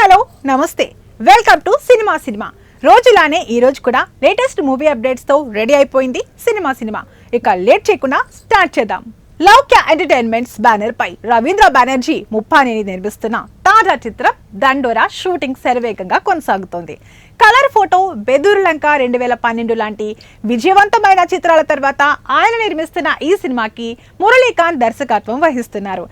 Hello నమస్తే, welcome to cinema. రోజులానే ఈ రోజు కూడా లేటెస్ట్ మూవీ అప్డేట్స్ తో రెడీ అయిపోయింది సినిమా. ఇక లేట్ చేయకుండా స్టార్ట్ చేద్దాం. లౌక్య ఎంటర్టైన్మెంట్స్ బ్యానర్ పై రవీంద్ర బెనర్జీ ముప్పానేని నిర్మిస్తున్న తాజా చిత్రం దండోరా షూటింగ్ శరవేగంగా కొనసాగుతోంది. కలర్ ఫోటో, బెదూరు లంక 2012 లాంటి విజయవంతమైన చిత్రాల తర్వాత ఆయన నిర్మిస్తున్న ఈ సినిమాకి మురళీకాంత్ దర్శకత్వం వహిస్తున్నారు.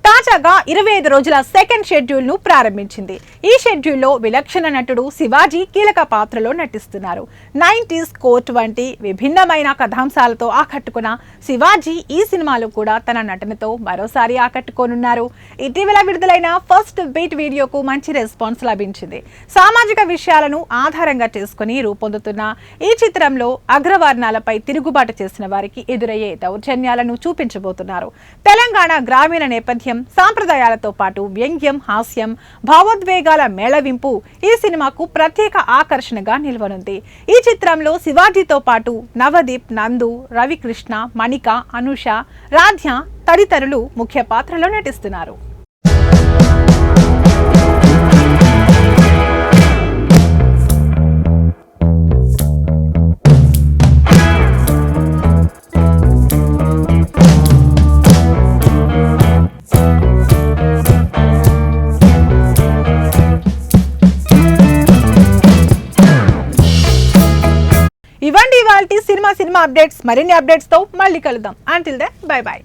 తాజాగా 25 రోజుల సెకండ్ షెడ్యూల్ ను ప్రారంభించింది. ఈ షెడ్యూల్లో విలక్షణ నటుడు శివాజీ కీలక పాత్రలో నటిస్తున్నారు. 90s కోర్ట్ వంటి విభిన్నమైన కథాంశాలతో ఆకట్టుకున్న శివాజీ ఈ సినిమాలో కూడా తన నటనతో మరోసారి ఆకట్టుకోనున్నారు. ఇటీవల విడుదలైన ఫస్ట్ బీట్ వీడియోకు మంచి రెస్పాన్స్ లభించింది. సామాజిక విషయాలను ఆధారంగా చేసుకుని రూపొందుతున్న ఈ చిత్రంలో అగ్రవర్ణాలపై తిరుగుబాటు చేసిన వారికి ఎదురయ్యే దౌర్జన్యాలను చూపించబోతున్నారు. తెలంగాణ గ్రామీణ నేపథ్యం, సాంప్రదాయాలతో పాటు వ్యంగ్యం, హాస్యం, భావోద్వేగాల మేళవింపు ఈ సినిమాకు ప్రత్యేక ఆకర్షణగా నిలవనుంది. ఈ చిత్రంలో శివాజీతో పాటు నవదీప్, నందు, రవికృష్ణ, మణిక, అనుష, రాధ్య తదితరులు ముఖ్య పాత్రలో నటిస్తున్నారు. ఇవాల్టి సినిమా అప్డేట్స్. మరిన్ని అప్డేట్స్ తో మళ్ళీ కలుద్దాం. Until then bye by.